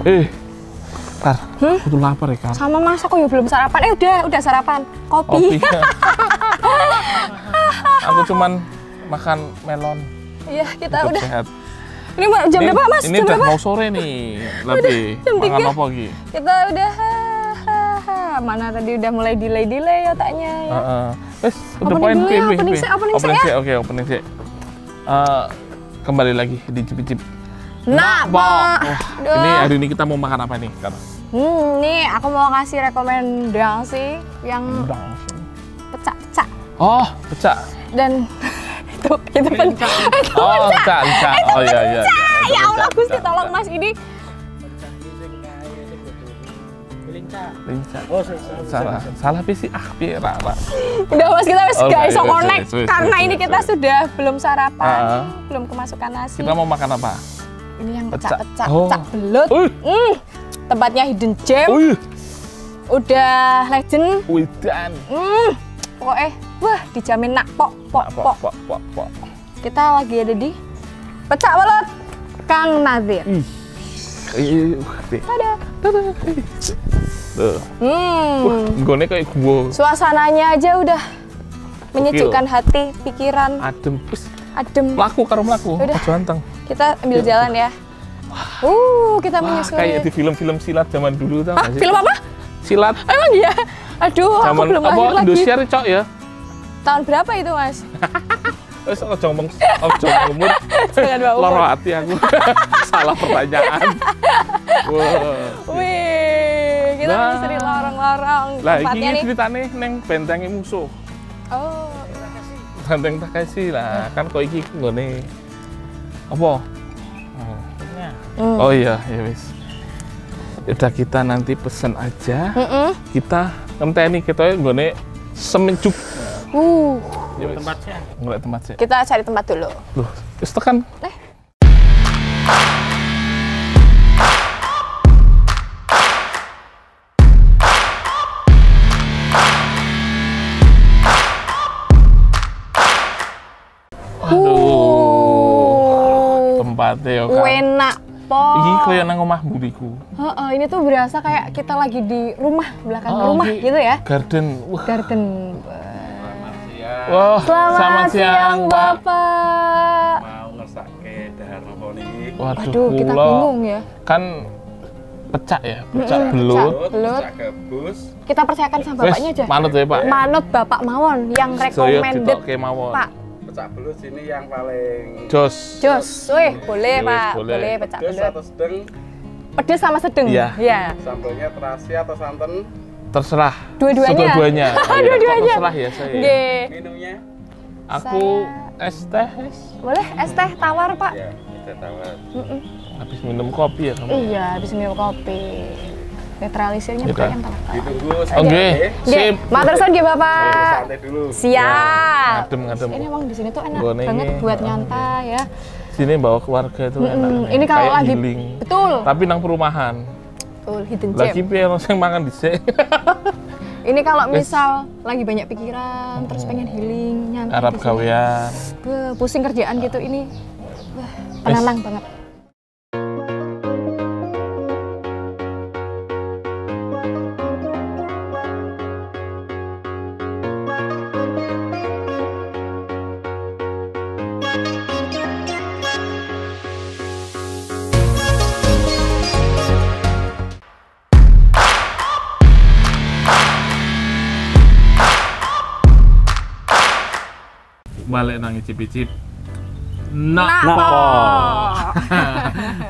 Tar, aku tuh lapar ya kan. Sama Mas, aku ya belum sarapan. Udah sarapan. Kopi. Aku cuman makan melon. Iya, kita Hidup udah. Sehat. Ini jam berapa, Mas? Ini Jam udah berapa? mau sore nih. Lebih. jam Makan 3. apa lagi? Kita udah mana tadi udah mulai delay otaknya ya. Wes, udah Opening poin dulu ya, PB. opening sih ya. Oke, opening sih. Kembali lagi di Cip-Cip. Nah, Wah, Pak. ini hari ini kita mau makan apa nih, Kak? Nih aku mau kasih rekomendasi yang pecah-pecah. Oh, pecah. Dan itu pecah. Oh, pecah. Oh iya. Ya Allah, Gusti tolong Mas ini. Lincah. Oh, salah sih Rara. Udah Mas, kita harus guys connect wes, karena ini wes. kita sudah belum sarapan, belum kemasukan nasi. Kita mau makan apa? Ini yang Pecah. pecah-pecah, Oh. pecah belut. Tempatnya hidden gem. Udah legend. Widan. Pokoknya wah dijamin nak pok. Kita lagi ada di Pecak Belut Kang Nazir. Ada. Gone kayak gua. Suasananya aja udah menyejukkan hati, pikiran, Adem. adem. Melaku karo melaku. Udah. Ojo anteng. Kita ambil jalan ya. Kita menyusuri. Kayak di film-film silat zaman dulu tau gak sih? Film apa? Silat. Emang iya? Aduh, aku Zaman belum lahir lagi. Indosiar cok ya. Tahun berapa itu, Mas? Wes ojo ngomong umur. Jangan bawa umur. Loro hati aku. Salah pertanyaan. Wah. Wih, kita Lah. menyusuri lorong-lorong Lah tempatnya iki nih. ceritane neng bentenge musuh. Oh, Benteng Takeshi lah, kan kok iki nggone apa? Oh iya, ya wis. Udah kita nanti pesen aja. Kita ngenteni kita nggone semenjuk. Ya wis. Tempatnya. Ngeliat tempat sih. kita cari tempat dulu. Loh, wis tekan. Tempatnya yo kan. Enak, po. Iki koyo nang omah mburiku. Ini tuh berasa kayak kita lagi di rumah, belakang rumah iki gitu ya. Garden. Wah. Garden. Wah, Selamat siang, Pak. Bapak. Mau ngesake dahar apa nih? Waduh, Aduh, kita kula bingung ya. kan pecah ya, pecah belut. Belut. Belut, gabus. Kita percayakan sama Wes, bapaknya aja. manut ya, Pak. Manut Bapak Mawon yang Sedaya recommended, ditokke mawon. Pak. Pecah belut sini yang paling Jos. Jos, weh, boleh Wes, Pak, boleh. boleh pecah pedes belut. atau sedang. Pedes sama sedang. Iya. Iya. Sambelnya terasi atau santan. Terserah. Dua-duanya? Dua-duanya. Iya, Dua-duanya. Terserah ya saya. Nggih. Minumnya? Aku es teh. Boleh es teh tawar, Pak? Ya, kita tawar. Habis minum kopi ya kamu. Iya, habis minum kopi. Netralisirnya Gitu. bukan yang tawar. Ditunggu Oke, santai. sip. Matur suwun nggih, Bapak. Santai dulu. Siap. Ngadem. Ini emang di sini tuh enak Gone banget ini. buat nyantai ya. Sini bawa keluarga itu enak. Ini kalau Kayak lagi healing. betul. Tapi nang perumahan. Betul, hidden Lagi gem. piye sing mangan dhisik. Ini kalau misal lagi banyak pikiran, terus pengen healing, nyantai Arab di sini. gawean. Pusing kerjaan gitu ini. Wah, penenang banget. Balik nang icip-icip. Nah,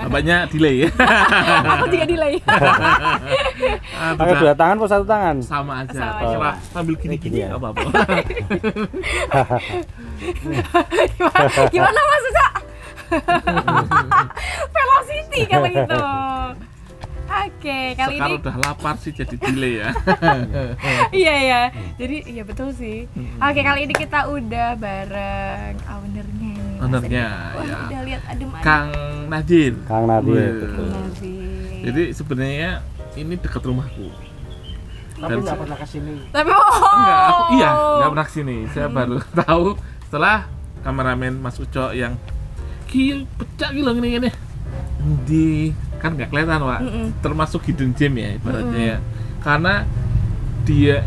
Bapaknya delay ya. aku juga delay. Pakai dua tangan atau satu tangan? Sama aja. Sama Terserah sambil gini-gini ya. apa-apa. Gimana Mas Uca? Velocity kalau gitu. Oke, kali Sekarang ini udah lapar sih jadi delay ya. iya ya. Jadi iya betul sih. Oke, kali ini kita udah bareng ownernya ini. Mas Ownernya, Adi. Wah, ya. udah lihat adem Kang Nadir. Kang Nadir, Wah. betul. Jadi sebenarnya ini dekat rumahku. Tapi nggak pernah kesini. Tapi Enggak, nggak pernah kesini. Saya baru tahu setelah kameramen Mas Uco yang pecah gila gini. Di kan nggak kelihatan Pak, termasuk hidden gem ya ibaratnya ya, karena dia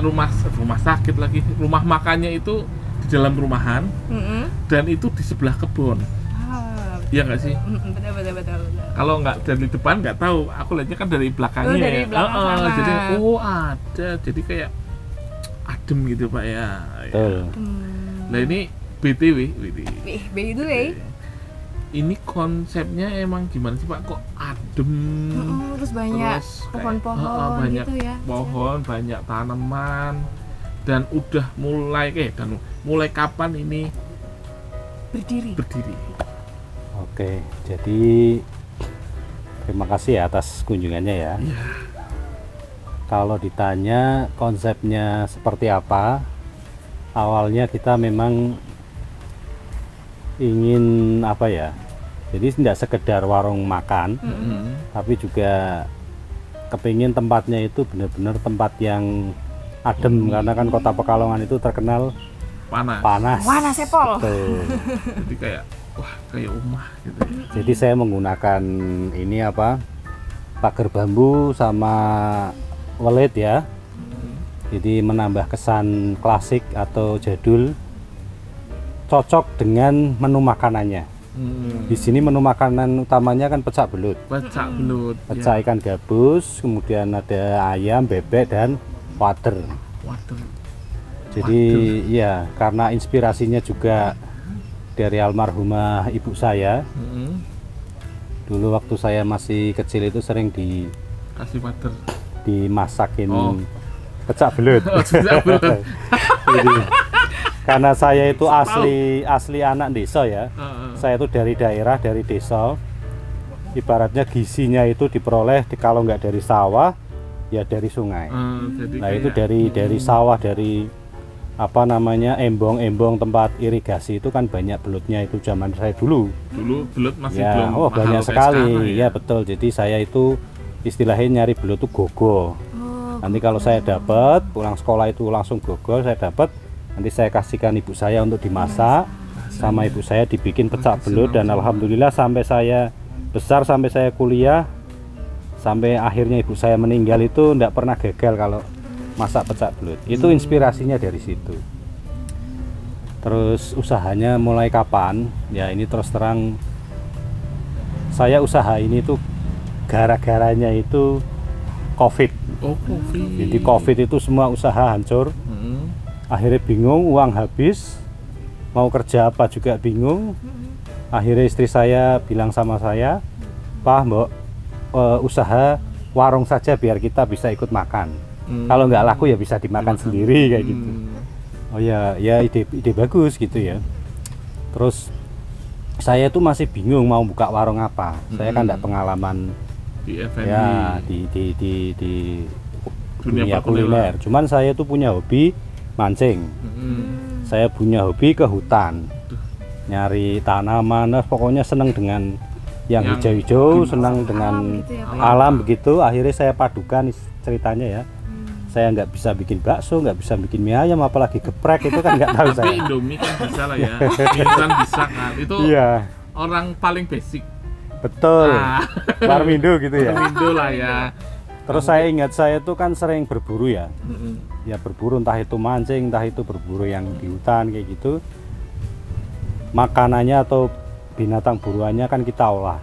rumah sakit lagi, rumah makannya itu di dalam rumahan, dan itu di sebelah kebun. Iya nggak sih? Betul. Kalau nggak dari depan nggak tahu, aku lihatnya kan dari belakangnya dari ya. belakang sana. Jadi ada, jadi kayak adem gitu Pak ya. Betul. Nah ini BTW, ini konsepnya emang gimana sih Pak? Kok adem? Terus banyak pohon-pohon banyak gitu ya. pohon, banyak tanaman, dan udah mulai kapan ini Berdiri. Oke, jadi terima kasih ya atas kunjungannya ya. Iya. Kalau ditanya konsepnya seperti apa, awalnya kita memang ingin apa ya, jadi tidak sekedar warung makan, tapi juga kepingin tempatnya itu benar-benar tempat yang adem, karena kan Kota Pekalongan itu terkenal panas. Wah, sepol. Betul. Jadi kayak rumah gitu ya. Jadi saya menggunakan ini pagar bambu sama welit ya. Jadi menambah kesan klasik atau jadul, cocok dengan menu makanannya. Di sini menu makanan utamanya kan pecak belut. Pecak ikan gabus, kemudian ada ayam, bebek, dan wader. Jadi ya karena inspirasinya juga dari almarhumah ibu saya. Dulu waktu saya masih kecil itu sering Kasih water. dimasakin pecak belut. Jadi, karena saya itu asli anak desa ya. Saya itu dari daerah, dari desa. Ibaratnya gizinya itu diperoleh kalau nggak dari sawah ya dari sungai. Nah itu dari sawah, dari embong-embong tempat irigasi itu kan banyak belutnya itu zaman saya dulu. Belut masih ya, belum mahal banyak kayak sekali sekarang, ya betul. Jadi saya itu istilahnya nyari belut itu gogo. Nanti kalau saya dapat pulang sekolah itu langsung gogo, saya dapat nanti saya kasihkan ibu saya untuk dimasak, sama ibu saya dibikin pecak belut, dan alhamdulillah sampai saya besar, sampai saya kuliah, sampai akhirnya ibu saya meninggal itu tidak pernah gagal kalau masak pecak belut. Itu inspirasinya dari situ. Terus usahanya mulai kapan? Ya ini terus terang saya usaha ini tuh gara-garanya itu COVID. Jadi COVID itu semua usaha hancur. Akhirnya bingung, uang habis, mau kerja apa juga bingung. Akhirnya istri saya bilang sama saya, "Pak, Mbok, usaha warung saja biar kita bisa ikut makan. Kalau nggak laku ya bisa dimakan sendiri," kayak gitu. Oh ya ide bagus gitu ya. Terus saya tuh masih bingung mau buka warung apa. Saya kan nggak pengalaman di F&B. Ya di dunia kuliner. Cuman saya tuh punya hobi mancing. Saya punya hobi ke hutan, nyari tanaman. Pokoknya senang dengan yang hijau-hijau, senang dengan gitu ya, alam begitu. Akhirnya saya padukan ceritanya ya. Saya nggak bisa bikin bakso, nggak bisa bikin mie ayam, apalagi geprek itu kan nggak tahu Tapi saya. Indomie kan bisa lah ya. Instan bisa kan. Itu Iya, orang paling basic. betul. Warmindo gitu ya. Warmindo lah ya. Terus saya ingat saya tuh kan sering berburu ya. Ya berburu, entah itu mancing, entah itu berburu yang di hutan kayak gitu. Makanannya atau binatang buruannya kan kita olah.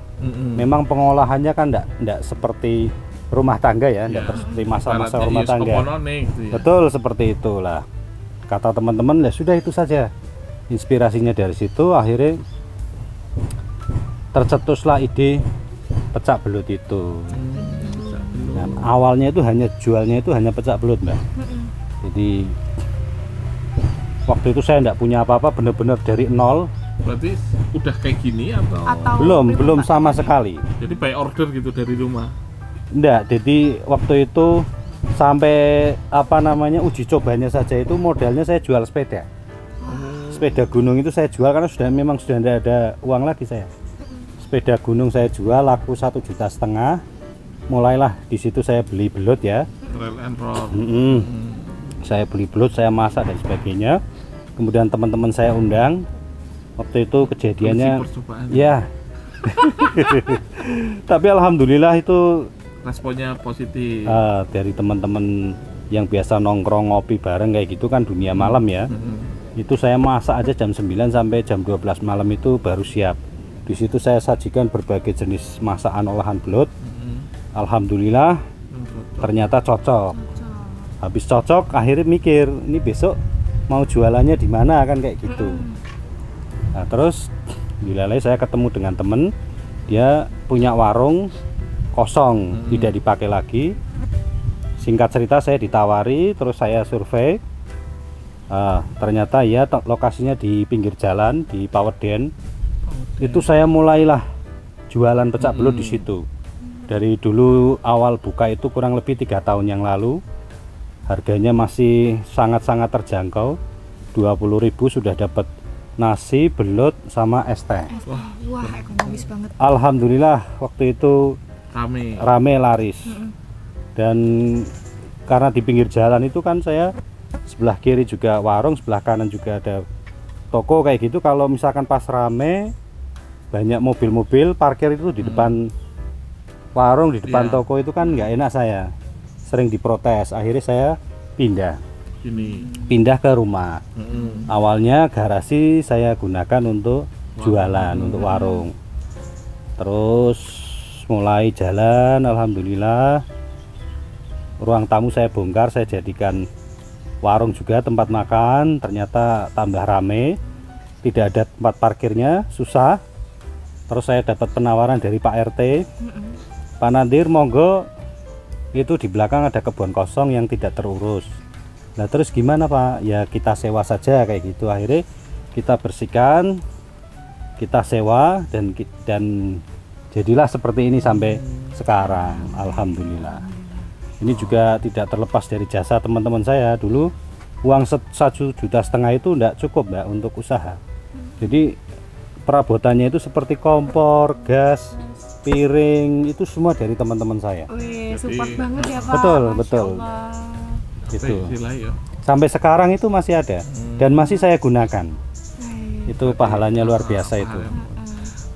Memang pengolahannya kan enggak seperti rumah tangga ya, enggak seperti masa-masa rumah tangga. Gitu ya. Betul, seperti itulah. Kata teman-teman, ya sudah itu saja. Inspirasinya dari situ, akhirnya tercetuslah ide pecak belut itu. Nah, awalnya itu jualnya itu hanya pecak belut, Mbak. Jadi waktu itu saya enggak punya apa-apa, benar-benar dari nol. Berarti udah kayak gini atau Belum sama sekali. Jadi by order gitu dari rumah. Enggak, jadi waktu itu sampai uji cobanya saja itu modalnya saya jual sepeda. Sepeda gunung itu saya jual karena memang sudah tidak ada uang lagi saya. Sepeda gunung saya jual laku 1,5 juta. Mulailah di situ saya beli belut ya. Trail and roll. Saya beli belut, saya masak dan sebagainya. Kemudian teman-teman saya undang. Waktu itu kejadiannya ya Tapi alhamdulillah itu Responnya positif. dari teman-teman yang biasa nongkrong ngopi bareng kayak gitu kan dunia malam ya. Itu saya masak aja jam 9 sampai jam 12 malam itu baru siap. Di situ saya sajikan berbagai jenis masakan olahan belut. Alhamdulillah ternyata cocok. Habis cocok akhirnya mikir ini besok mau jualannya di mana kan kayak gitu. Nah, terus dilalai saya ketemu dengan temen, dia punya warung kosong, tidak dipakai lagi. Singkat cerita saya ditawari, terus saya survei. Ternyata ya lokasinya di pinggir jalan di Powerden. Itu saya mulailah jualan pecak belut di situ. Dari dulu awal buka itu kurang lebih 3 tahun yang lalu. Harganya masih sangat-sangat terjangkau. 20.000 sudah dapat nasi, belut sama es teh. Wah, ekonomis banget. Alhamdulillah waktu itu rame laris. Dan karena di pinggir jalan itu kan saya sebelah kiri juga warung, sebelah kanan juga ada toko kayak gitu. Kalau misalkan pas rame banyak mobil-mobil parkir itu di depan warung, di depan toko itu kan nggak enak, saya sering diprotes. Akhirnya saya pindah ke rumah. Awalnya garasi saya gunakan untuk jualan, untuk warung. Terus mulai jalan, alhamdulillah ruang tamu saya bongkar, saya jadikan warung juga, tempat makan. Ternyata tambah rame, tidak ada tempat parkirnya, susah. Terus saya dapat penawaran dari Pak RT, Pak Nadir monggo, itu di belakang ada kebun kosong yang tidak terurus. Nah terus gimana Pak? Ya kita sewa saja kayak gitu. Akhirnya kita bersihkan, kita sewa, dan jadilah seperti ini sampai sekarang, alhamdulillah. Ini juga tidak terlepas dari jasa teman-teman saya. Dulu uang 1,5 juta itu tidak cukup Mbak untuk usaha. Jadi perabotannya itu seperti kompor, gas, piring, itu semua dari teman-teman saya. Wih, support banget ya Pak. Betul, Masya betul. Allah. Itu. Sampai sekarang itu masih ada dan masih saya gunakan. Itu pahalanya luar biasa itu.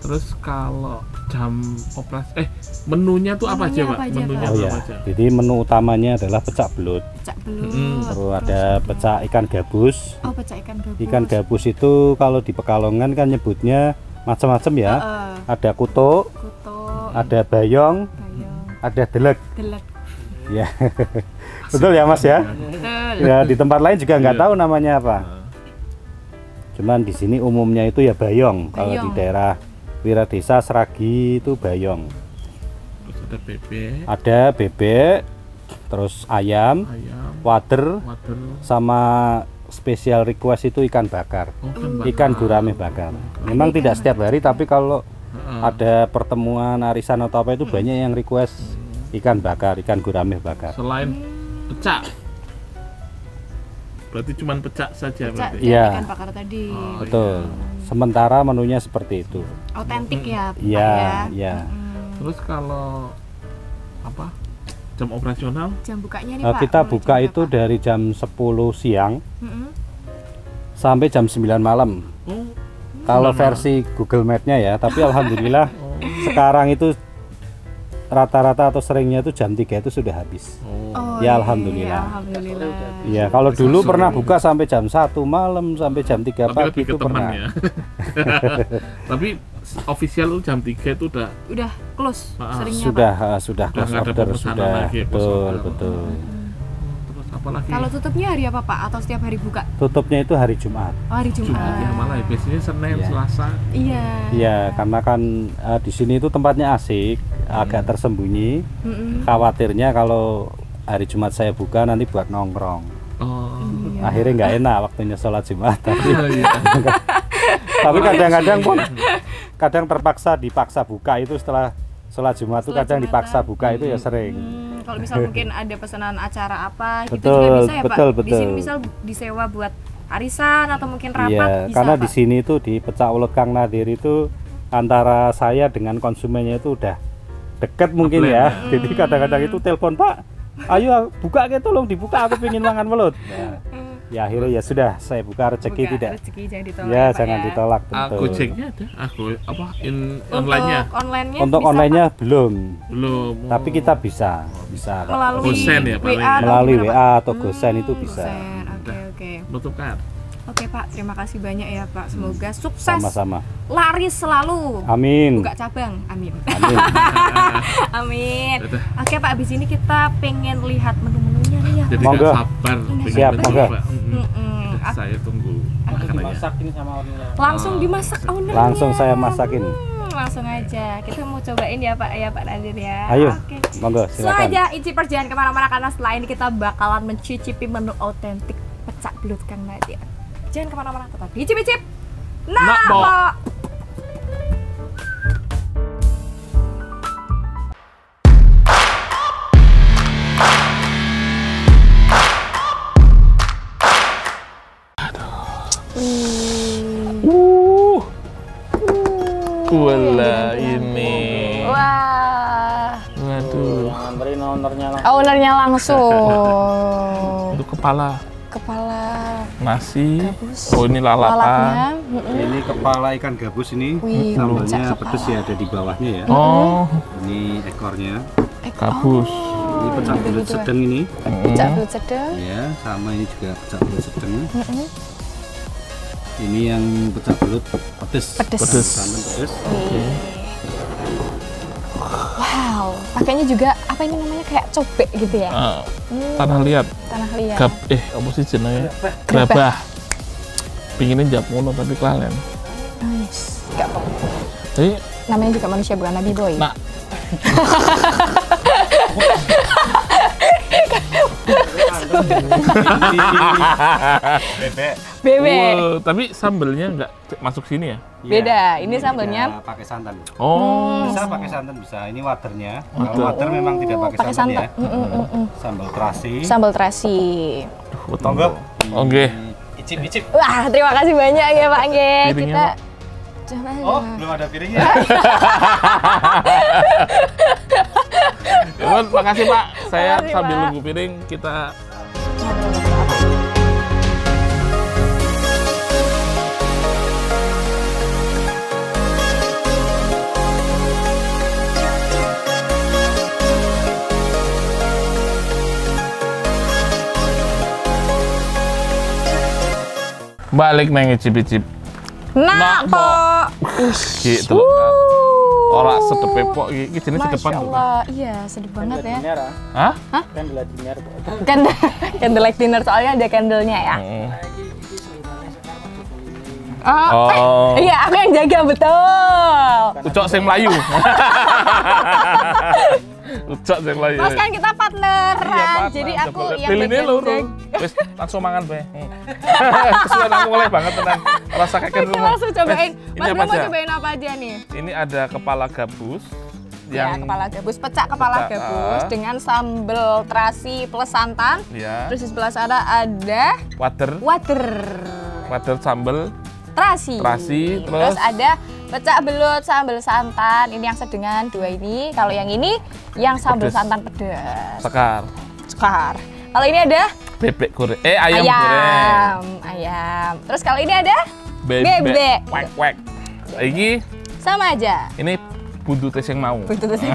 Terus kalau jam operasi menunya tuh apa aja Pak? Menunya ya. apa aja? Jadi menu utamanya adalah pecak belut. Pecak belut. Terus ada pecak ikan gabus. Oh, pecak ikan gabus. Ikan gabus itu kalau di Pekalongan kan nyebutnya macam-macam ya. Ada kutuk, ada bayong, ada delek. Ya. Betul ya Mas ya? Betul. Ya di tempat lain juga nggak tahu namanya apa. Cuman di sini umumnya itu ya bayong. Kalau di daerah Wiradesa Seragi itu bayong. Terus ada bebek. Ada bebek, terus ayam, wader, sama spesial request itu ikan bakar. Ikan gurame bakar. Memang tidak setiap hari, tapi kalau ada pertemuan arisan atau apa itu banyak yang request ikan bakar, ikan gurame bakar. Selain pecak, berarti cuma pecak saja berarti. Iya. Ikan bakar tadi. Betul. Sementara menunya seperti itu. Otentik ya Pak Iya, ya. iya. Terus kalau apa? Jam operasional? Jam bukanya nih Pak. Kita buka itu dari jam 10 siang sampai jam 9 malam. Kalau versi Google Map-nya ya, tapi alhamdulillah sekarang itu rata-rata atau seringnya itu jam 3 itu sudah habis. Ya alhamdulillah. Ya kalau dulu pernah buka sampai jam 1 malam sampai jam 3 pagi itu pernah. Ya. Tapi official jam 3 itu udah close seringnya sudah close order sudah. Betul. Terus apa lagi? Kalau tutupnya hari apa Pak? Atau setiap hari buka? Tutupnya itu hari Jumat. Oh, hari Jumat. Ya malah biasanya Senin, Selasa. Iya. Iya, karena kan di sini itu tempatnya asik, agak tersembunyi. Khawatirnya kalau hari Jumat saya buka nanti buat nongkrong. Akhirnya nggak enak waktunya sholat Jumat. Tapi kadang-kadang pun kadang dipaksa buka itu setelah sholat Jumat itu kadang dipaksa buka itu ya sering. Kalau misal mungkin ada pesanan acara apa gitu juga bisa ya Pak? Di sini misal disewa buat arisan atau mungkin rapat bisa karena Pak? Di sini itu di Pecak Ulet Kang Nadir itu antara saya dengan konsumennya itu udah deket mungkin ya. Jadi kadang-kadang itu telepon Pak, ayo buka gitu, tolong dibuka, aku pengen mangan belut. Ya akhirnya ya sudah saya buka rezeki tidak. Rezeki jangan ditolak. Ya Pak, jangan ditolak tentu. Gojeknya ada, online-nya. Online-nya Untuk bisa, online-nya Pak? belum. Belum. Tapi kita bisa Melalui Gosen ya, paling. WA atau melalui gimana, WA Pak? atau Gosen itu bisa. Gosen. Oke. Bertukar. Oke Pak, terima kasih banyak ya Pak. Semoga sukses. Sama-sama. Laris selalu. Amin. Buka cabang. Amin. Amin. Amin. Udah. Oke Pak, abis ini kita pengen lihat menu-menunya nih ya. Jadi Monggo. nggak sabar. pengen Siap, mencoba. monggo. Udah, saya tunggu makanannya. Langsung dimasak ownernya. Langsung saya masakin. Langsung aja. Kita mau cobain ya Pak Nadir ya. Ayo, Oke. monggo So silakan. aja icip jangan kemana-mana karena setelah ini kita bakalan mencicipi menu otentik pecak belut Kang Nadir. Jangan kemana-mana, tetap icip-icip. Nah, Bo. Pak. Wala ini. Wah. Waduh. Nganterin ownernya Ownernya langsung. Untuk kepala nasi. Gabus. Oh, ini lalapan. Lalapnya. Ini kepala ikan gabus ini. Wih, Sambalnya pecak pedes ya ada di bawahnya ya. Oh, Ini ekornya. gabus. Ini pecak belut sedang ini. Pecak belut sedang. Ya, sama ini juga pecak belut sedang. Ini yang pecak belut pedes. Pedes. Santan pedes. Wow, pakainya juga apa ini namanya kayak cobek gitu ya? Tanah liat. Tanah liat. Apa sih jenenge? Grabah. Pinginin jawab ngono tapi kelalen. Nice. Gak apa-apa. Jadi, Namanya juga manusia bukan nabi boy. nak Bebek. Bebek. wow, tapi sambelnya nggak masuk sini ya? Beda. Ini sambalnya pakai santan. Oh, Bisa pakai santan bisa. Ini waternya. Water. Kalau water memang tidak pakai pakai santan, ya. santan. Sambal terasi. Sambal terasi. monggo. Oke. Icip-icip. Wah, terima kasih banyak ya Pak Nge. Piringnya, Kita Pak. coba. Oh, belum ada piringnya. Yun, makasih Pak. Saya Makasih, sambil Pak. nunggu piring kita balik nang icip-icip. Nah, Nak, Pak. Gitu loh. Kak. Ora sedepe pok iki jenis Masya sedepan. Allah, iya sedep banget ya. Hah? Candlelight dinner soalnya ada candlenya ya. Oh, Oh. iya aku yang jaga betul. Ucok sing melayu. Ucok sing melayu. Terus kan kita partneran, Pak. jadi Nah, aku coba yang pilihnya bagian loro. jaga. Wis langsung mangan bae. Kesuwen aku oleh banget tenan. Rasa kayak Oke, langsung cobain. Ini Mas apa Bro mau aja? cobain apa aja nih? Ini ada kepala gabus Ya, yang kepala gabus, pecak kepala Pecak, gabus dengan sambal terasi plus santan. ya, Terus di sebelah sana ada water sambel terasi. Terasi, Terus terus ada pecak belut sambal santan. Ini yang sedengan dua ini. Kalau yang ini yang sambal Pedes. santan pedas. sekar, Sekar. Kalau ini ada bebek goreng, ayam goreng, ayam. Terus kalau ini ada bebek, wek. Ini sama aja. buntute sing mau. Betul sih.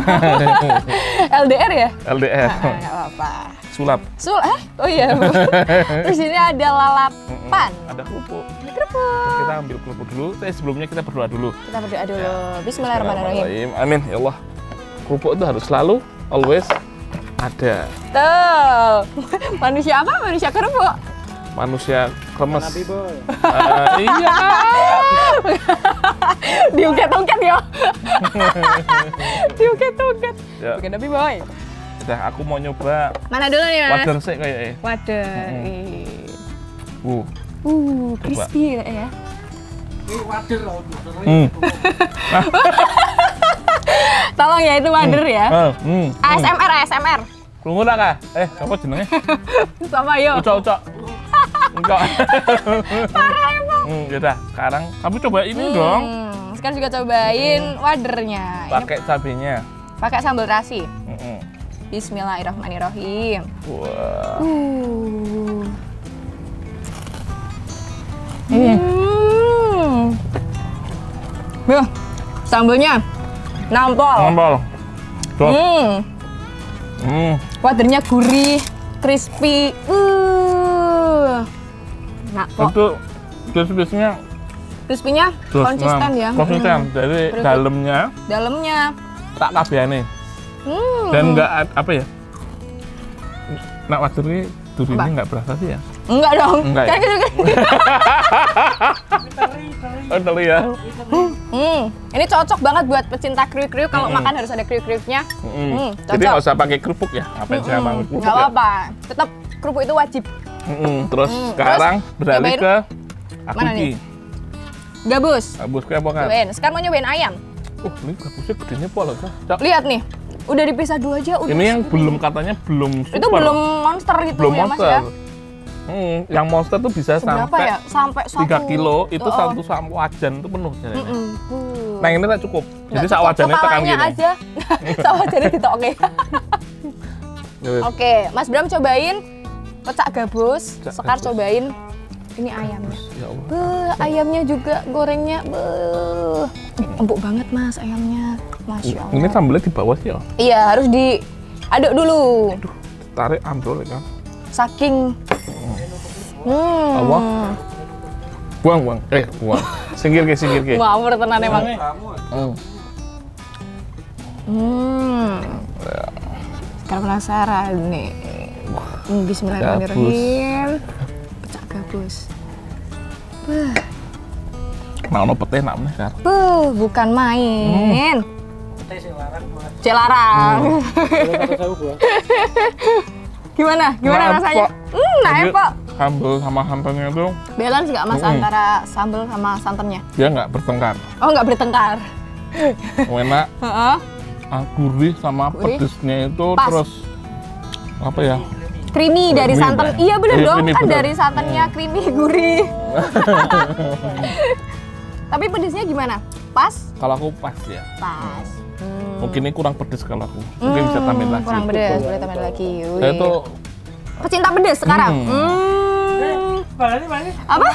LDR ya? LDR. Nggak apa-apa. Sulap. Oh iya. Terus ini ada lalapan. Ada kerupuk. Ada kerupuk. Kita ambil kerupuk dulu. Sebelumnya kita berdoa dulu. Kita berdoa dulu. Bismillahirrahmanirrahim. Amin. Ya Allah. Kerupuk itu harus selalu always ada. Tuh. Manusia apa? Manusia kerupuk. Manusia kremes. Nabi boy. Iya. Diungket-ungket ya. Diungket-ungket. Ya. Bukan Nabi boy. Udah, aku mau nyoba Mana dulu nih, Mas? wader sih kayaknya. Waduh. Crispy ya. Tolong ya itu wader ya. ASMR. Krungu tak kah? Apa jenenge? Sama yo. Ucok. Enggak. Parah emang. Yaudah, sekarang kamu coba ini dong. Sekarang juga cobain wadernya. Ini Pakai cabenya. pakai sambal terasi. Bismillahirrahmanirrahim. Wah. Ya, sambalnya nampol. Terus. Wadernya gurih, crispy. Nah, kok Itu crispy-nya konsisten ya. Konsisten. Jadi Dalamnya tak kabehane. Dan enggak apa ya? Nak wader ini durinya enggak berasa sih ya? Enggak dong. Enggak ya? Oh, teli ya. Ini cocok banget buat pecinta kriuk-kriuk. Kalau makan harus ada kriuk-kriuknya. Jadi nggak usah pakai kerupuk ya? Ngapain sih abang kerupuk Nggak ya? apa-apa. Tetap kerupuk itu wajib. Terus sekarang beralih ke Mana akuki. nih? Gabus. Gabus kayak apa kan? Cobain. Sekarang mau nyobain ayam. Ini gabusnya gedenya polos ya. Cak. Lihat nih. Udah dipisah dua aja. Udah Ini yang segede. belum katanya belum super. Itu belum monster gitu belum ya, monster. Mas ya? Yang monster tuh bisa Berapa sampai ya? Sampai 3 kilo, itu Oh. satu sampo wajan itu penuh jadinya. Uh. Nah ini tak cukup. Jadi Nggak sak cukup, wajannya tekan kepalanya gini. aja. Sak wajannya ditoke. Oke, Mas Bram cobain pecak gabus. Pecak Sekar gabus. cobain ini ayamnya. Ya Allah. Ayamnya juga gorengnya. Empuk banget Mas ayamnya. Masya Allah. Ini sambelnya di bawah sih ya. Iya, harus diaduk dulu. Tarik ambrol ya kan. Saking Allah. Buang. Buang. Singgir ke. ngawur tenan emang. Sekarang penasaran nih. Bismillahirrahmanirrahim. Pecak gabus. Nah, ono peteh nak meneh kan. Bukan main. Celarang. Gimana Nah, rasanya? Nah, Jadi, Pak. Sambel sama santannya itu Balance nggak Mas antara sambal sama santannya? dia nggak bertengkar. Oh, nggak bertengkar. Enak, Heeh. gurih sama Gurih. pedesnya itu Pas. terus apa ya? Creamy dari Creamy, santan. Mbak. Iya bener Iya, dong, creamy, kan bener. dari santannya creamy, gurih. Tapi pedesnya gimana? Pas? Kalau aku pas ya. Pas. Mungkin ini kurang pedes kalau aku. Mungkin bisa tambahin lagi. Kurang pedes, boleh tambahin lagi. Saya tuh Pecinta pedes sekarang. Apa?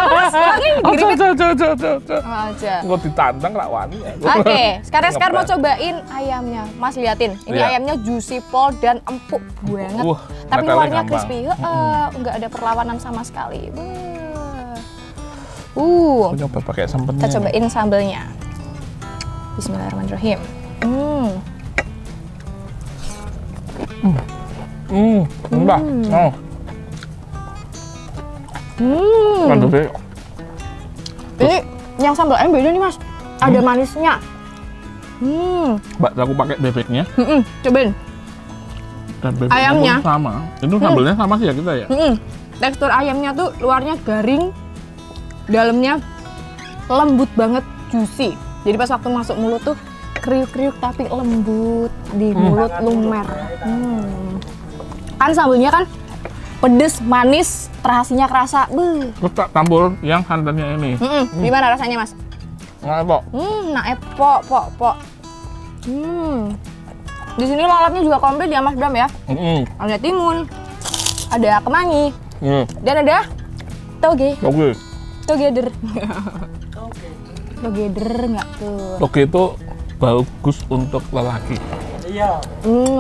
Mas, lagi digiripit. Aja. Kok ditantang rak wani ya. Oke, sekarang mau cobain ayamnya. Mas liatin, ini Iya. ayamnya juicy pol dan empuk banget. Tapi netelnya luarnya gampang. crispy. Nggak ada perlawanan sama sekali. Aku nyoba pakai santannya. Kita cobain sambelnya. Bismillahirrahmanirrahim. Mbak. Mantap deh. Ini yang sambal ayam beda nih Mas. Ada manisnya. Mbak, aku pakai bebeknya Cobain. dan bebeknya Ayamnya. pun sama. Itu sambelnya sama sih ya kita ya. Tekstur ayamnya tuh luarnya garing, dalamnya lembut banget, juicy. Jadi pas waktu masuk mulut tuh kriuk-kriuk tapi lembut di mulut, lumer. Kan sambelnya kan pedes, manis, terasinya kerasa. Terus tak campur yang santannya ini. Gimana rasanya Mas? Nggak enak. Nah, pok. Di sini lalapnya juga komplit ya Mas Bram ya. Ada timun, ada kemangi, dan ada toge. Oke. Together. Together nggak tuh? Toge itu bagus untuk lelaki. Iya.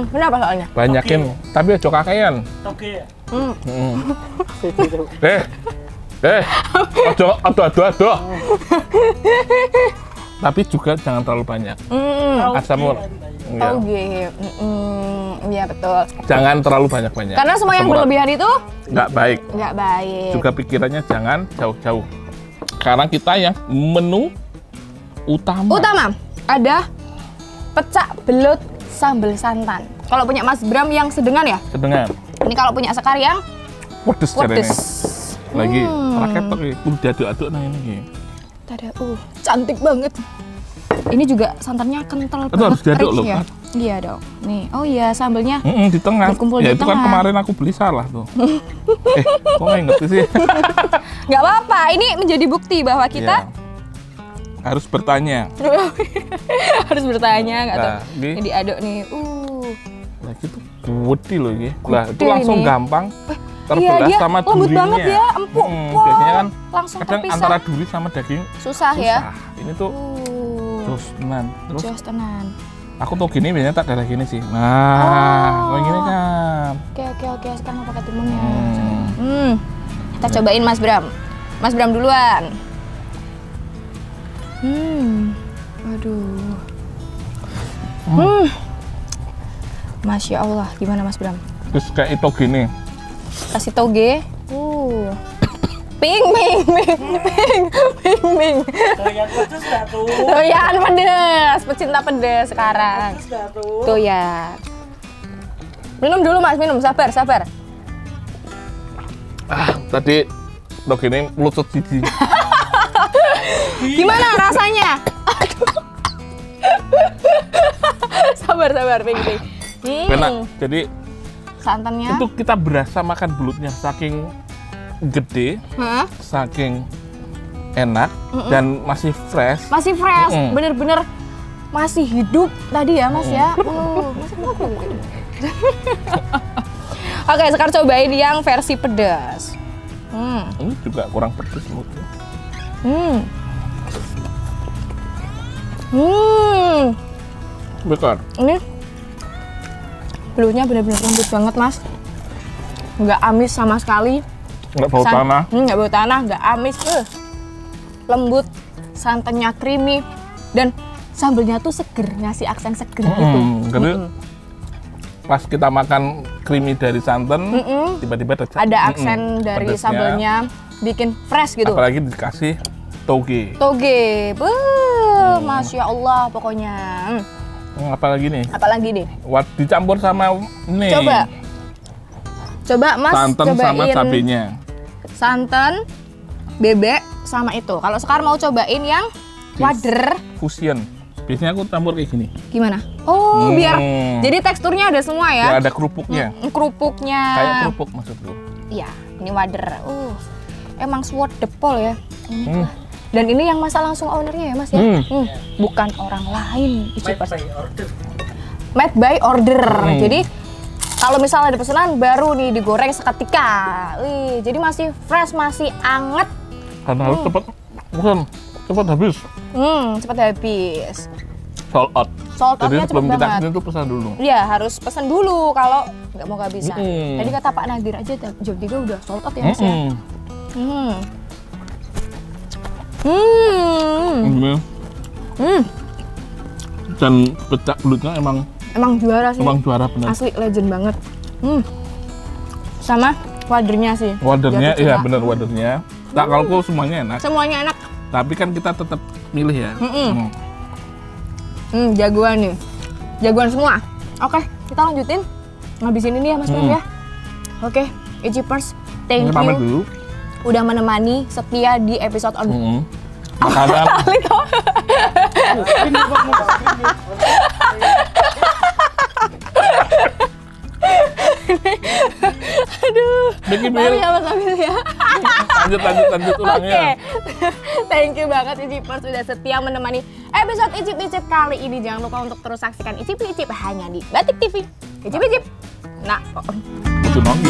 Kenapa soalnya? Banyakin, tapi aja kakean. Toge ya. Aduh. Tapi juga jangan terlalu banyak. Asam urat. Iya. Toge. Iya betul. Jangan terlalu banyak-banyak. Karena semua yang Asam urat berlebihan itu nggak baik. nggak baik. Juga pikirannya jangan jauh-jauh. Sekarang kita yang menu utama. Ada pecak belut sambal santan. Kalau punya Mas Bram yang sedengan ya. Sedengan. Ini kalau punya Sekar yang Pedes pedes. Lagi raket lagi. Diaduk-aduk nah ini. Tada, cantik banget. Ini juga santannya kental Itu banget. harus diaduk rich loh, ya. Kan? Iya dong. Nih, oh iya sambalnya Di tengah. Berkumpul Ya di itu kan tengah. kemarin aku beli salah tuh. Kok nggak ngerti sih? nggak apa-apa. Ini menjadi bukti bahwa kita Ya. Harus bertanya. harus bertanya nggak tuh. Nah, ini. Ini diaduk nih. Nah gitu gede loh ini. Lah itu Gede langsung ini. gampang. terbelah dia sama lembut durinya. banget ya, empuk. Biasanya kan langsung kadang terpisah. antara duri sama daging Susah ya. Ini tuh jos tenan. Terus Jos tenan. aku tuh gini biasanya tak darah gini sih. Nah, kayak gini kan. Oke, sekarang mau pakai timunnya. Kita cobain Mas Bram. Mas Bram duluan. Aduh. Masya Allah, gimana Mas Bram? Terus kayak itu gini. Kasih toge. Ping. Doyan pedes nggak tuh? Doyan pedes, pecinta pedes sekarang. Pedes nggak tuh? Tuh ya. Minum dulu Mas, minum. Sabar. Tadi dok ini melusut siji. Gimana rasanya? Sabar, Ping. Enak. Jadi Santannya. itu kita berasa makan belutnya saking gede, Hah? saking enak dan masih fresh. Masih fresh, bener-bener masih hidup tadi ya Mas ya. Masih hidup. Oke, sekarang cobain yang versi pedas. Ini juga kurang pedes menurutku. Betul. Ini belutnya bener-bener lembut banget Mas. Nggak amis sama sekali. Nggak bau tanah. Nggak bau tanah, nggak amis. Lembut, santannya creamy, dan sambelnya tuh seger, ngasih aksen seger gitu. Jadi pas kita makan creamy dari santan, tiba-tiba Ada aksen dari pedesnya. sambelnya, bikin fresh gitu. Apalagi dikasih toge. Toge, Masya Allah pokoknya. Apalagi nih? Apalagi nih? Dicampur sama ini. Coba Mas, santan cobain sama cabenya. santan, bebek, sama itu. Kalau sekarang mau cobain yang wader, Fusion. Biasanya aku campur kayak gini. gimana? Oh, biar jadi teksturnya ada semua Ya ya. ada kerupuknya. Kerupuknya. Kayak kerupuk maksudku. Iya, ini wader. Emang sword depol ya. Ini. Dan ini yang masak langsung ownernya ya Mas ya? Bukan orang lain. Made by order. Jadi kalau misalnya ada pesanan baru nih digoreng seketika. Jadi masih fresh, masih anget. Karena harus cepat habis. Cepat habis. Sold out. Sold Jadi out-nya cepet sebelum kita banget. kesini tuh pesan dulu. Iya, harus pesan dulu kalau nggak mau kehabisan. Tadi kata Pak Nadir aja jam 3 udah sold out ya Mas ya? Dan pecak belutnya emang juara sih. emang juara bener. Asli legend banget. Sama wadernya sih. Wadernya, Jatuh iya cinta. bener wadernya. Tak kalau semuanya enak. Semuanya enak. Tapi kan kita tetap milih ya. Jagoan nih. Jagoan semua. Oke, kita lanjutin. Ngabisin ini ya Mas Bram ya. Oke, Ijipers, thank Ini pamit you dulu. udah menemani setia di episode Makanan. Aduh. Bikin Sorry ya Mas Amil ya. lanjut ulangnya. Oke. Thank you banget Ijipers sudah setia menemani episode Icip-Icip kali ini. Jangan lupa untuk terus saksikan Icip-Icip hanya di Batik TV. Icip-Icip. Nah, Itu nongki.